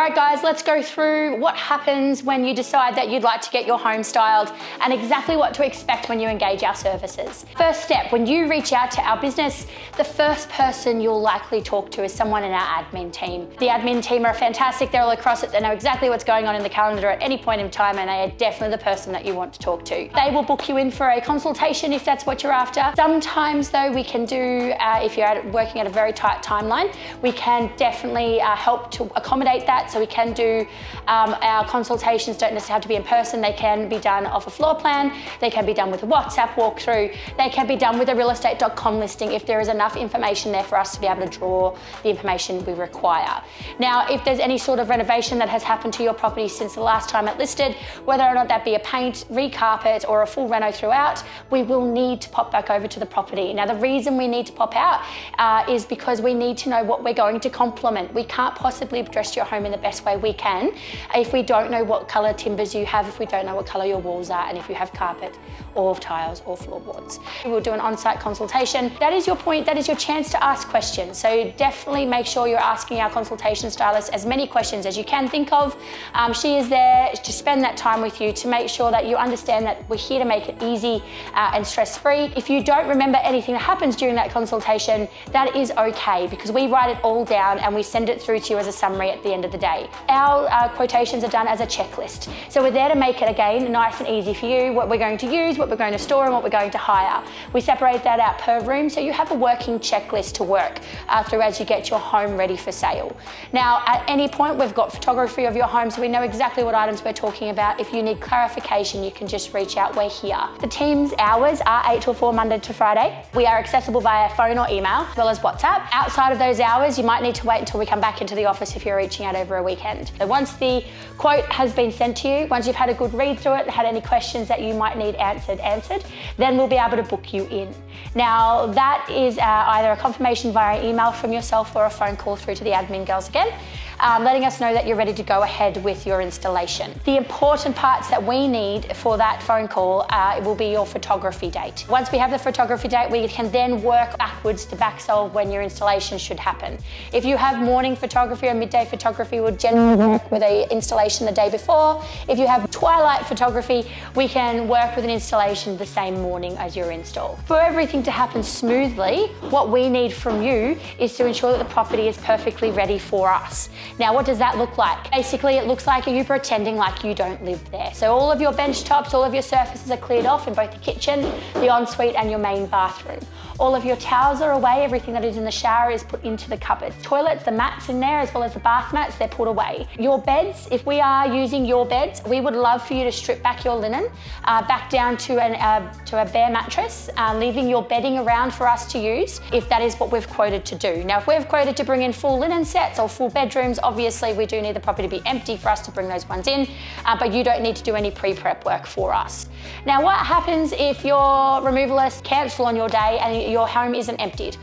All right guys, let's go through what happens when you decide that you'd like to get your home styled and exactly what to expect when you engage our services. First step, when you reach out to our business, the first person you'll likely talk to is someone in our admin team. The admin team are fantastic, they're all across it, they know exactly what's going on in the calendar at any point in time, and they are definitely the person that you want to talk to. They will book you in for a consultation if that's what you're after. Sometimes though, we can do, if you're working at a very tight timeline, we can definitely help to accommodate that. So we can do, our consultations don't necessarily have to be in person, they can be done off a floor plan, they can be done with a WhatsApp walkthrough, they can be done with a realestate.com listing if there is enough information there for us to be able to draw the information we require. Now, if there's any sort of renovation that has happened to your property since the last time it listed, whether or not that be a paint, recarpet, or a full reno throughout, we will need to pop back over to the property. Now, the reason we need to pop out is because we need to know what we're going to complement. We can't possibly dress your home in the best way we can if we don't know what colour timbers you have, if we don't know what colour your walls are, and if you have carpet or tiles or floorboards. We'll do an on-site consultation. That is your point, that is your chance to ask questions. So definitely make sure you're asking our consultation stylist as many questions as you can think of. She is there to spend that time with you to make sure that you understand that we're here to make it easy and stress-free. If you don't remember anything that happens during that consultation, that is okay, because we write it all down and we send it through to you as a summary at the end of the day. Our quotations are done as a checklist. So we're there to make it, again, nice and easy for you, what we're going to use, what we're going to store, and what we're going to hire. We separate that out per room, so you have a working checklist to work through as you get your home ready for sale. Now, at any point, we've got photography of your home, so we know exactly what items we're talking about. If you need clarification, you can just reach out, we're here. The team's hours are 8 till 4, Monday to Friday. We are accessible via phone or email, as well as WhatsApp. Outside of those hours, you might need to wait until we come back into the office if you're reaching out over a weekend. So once the quote has been sent to you, once you've had a good read through it, had any questions that you might need answered, then we'll be able to book you in. Now, that is either a confirmation via email from yourself or a phone call through to the admin girls again, letting us know that you're ready to go ahead with your installation. The important parts that we need for that phone call will be your photography date. Once we have the photography date, we can then work backwards to back solve when your installation should happen. If you have morning photography or midday photography, we'll generally work with an installation the day before. If you have twilight photography, we can work with an installation the same morning as your install. For everything to happen smoothly, what we need from you is to ensure that the property is perfectly ready for us. Now, what does that look like? Basically, it looks like you pretending like you don't live there. So all of your bench tops, all of your surfaces are cleared off in both the kitchen, the ensuite, and your main bathroom. All of your towels are away, everything that is in the shower is put into the cupboard. Toilets, the mats in there, as well as the bath mats, they're put away. Your beds, if we are using your beds, we would love for you to strip back your linen, back down to a bare mattress, leaving your bedding around for us to use, if that is what we've quoted to do. Now, if we've quoted to bring in full linen sets or full bedrooms, obviously we do need the property to be empty for us to bring those ones in, but you don't need to do any pre-prep work for us. Now, what happens if your removalists cancel on your day and your home isn't emptied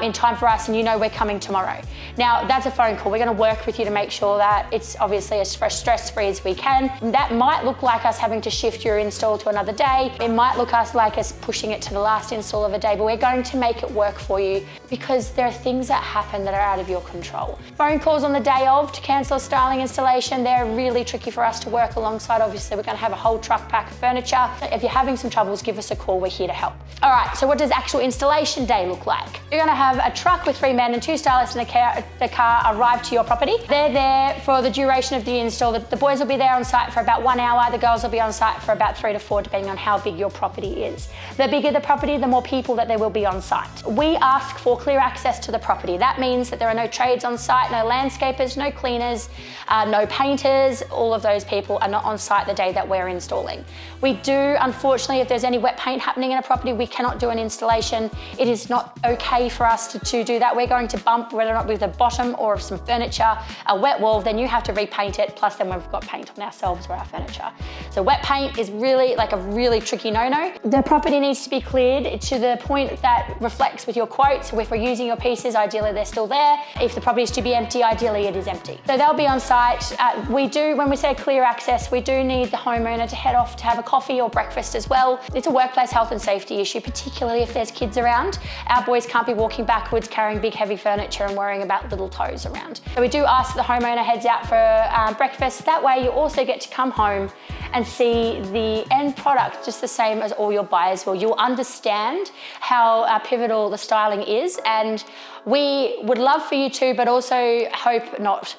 in time for us and you know we're coming tomorrow? Now, that's a phone call. We're going to work with you to make sure that it's obviously as stress-free as we can. That might look like us having to shift your install to another day. It might look like us pushing it to the last install of a day, but we're going to make it work for you because there are things that happen that are out of your control. Phone calls on the day of to cancel a styling installation, they're really tricky for us to work alongside. Obviously, we're going to have a whole truck pack of furniture. If you're having some troubles, give us a call. We're here to help. All right, so what does actual installation day look like? You're going to have a truck with 3 men and 2 stylists in the car arrive to your property. They're there for the duration of the install. The boys will be there on site for about 1 hour. The girls will be on site for about 3 to 4, depending on how big your property is. The bigger the property, the more people that there will be on site. We ask for clear access to the property. That means that there are no trades on site, no landscapers, no cleaners, no painters. All of those people are not on site the day that we're installing. We do, unfortunately, if there's any wet paint happening in a property, we cannot do an installation. It is not okay for us to do that. We're going to bump, whether or not with the bottom or some furniture, a wet wall, then you have to repaint it, plus then we've got paint on ourselves or our furniture. So wet paint is really like a really tricky no-no. The property needs to be cleared to the point that reflects with your quote. So if we're using your pieces, ideally they're still there. If the property is to be empty, ideally it is empty. So they'll be on site. We do, when we say clear access, we do need the homeowner to head off to have a coffee or breakfast as well. It's a workplace health and safety issue, particularly if there's kids backwards around. Our boys can't be walking backwards, carrying big heavy furniture and worrying about little toes around. So we do ask the homeowner heads out for breakfast. That way you also get to come home and see the end product just the same as all your buyers will. You'll understand how pivotal the styling is, and we would love for you to, but also hope not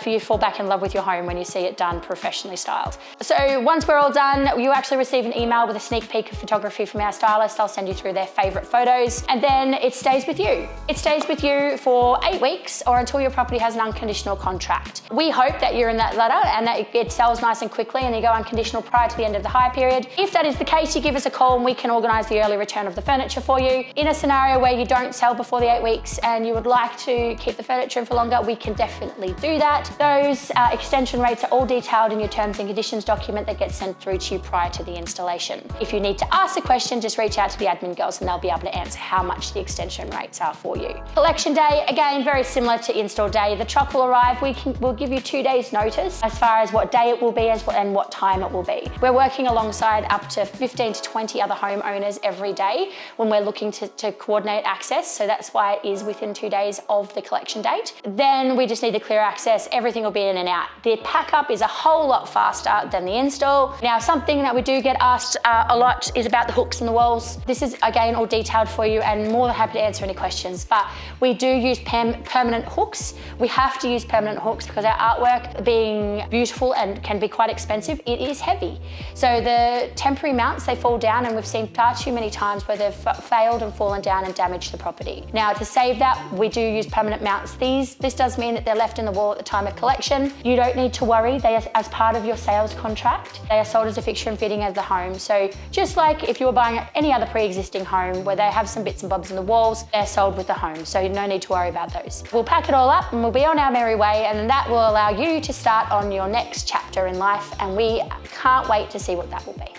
for you to fall back in love with your home when you see it done professionally styled. So once we're all done, you actually receive an email with a sneak peek of photography from our stylist. They'll send you through their favourite photos, and then it stays with you. It stays with you for 8 weeks or until your property has an unconditional contract. We hope that you're in that ladder and that it sells nice and quickly and you go unconditional prior to the end of the hire period. If that is the case, you give us a call and we can organise the early return of the furniture for you. In a scenario where you don't sell before the 8 weeks and you would like to keep the furniture in for longer, we can definitely do that. Those extension rates are all detailed in your terms and conditions document that gets sent through to you prior to the installation. If you need to ask a question, just reach out to the admin girls and they'll be able to answer how much the extension rates are for you. Collection day, again, very similar to install day. The truck will arrive. We'll give you 2 days notice as far as what day it will be and what time it will be. We're working alongside up to 15 to 20 other homeowners every day when we're looking to coordinate access. So that's why it is within 2 days of the collection date. Then we just need to clear access. Everything will be in and out. The pack up is a whole lot faster than the install. Now, something that we do get asked a lot is about the hooks and the walls. This is, again, all detailed for you and more than happy to answer any questions, but we do use permanent hooks. We have to use permanent hooks because our artwork, being beautiful and can be quite expensive, it is heavy. So the temporary mounts, they fall down, and we've seen far too many times where they've failed and fallen down and damaged the property. Now, to save that, we do use permanent mounts. This does mean that they're left in the wall at the time of collection. You don't need to worry. They are as part of your sales contract. They are sold as a fixture and fitting of the home. So just like if you were buying any other pre-existing home where they have some bits and bobs in the walls, they're sold with the home. So no need to worry about those. We'll pack it all up and we'll be on our merry way, and that will allow you to start on your next chapter in life, and we can't wait to see what that will be.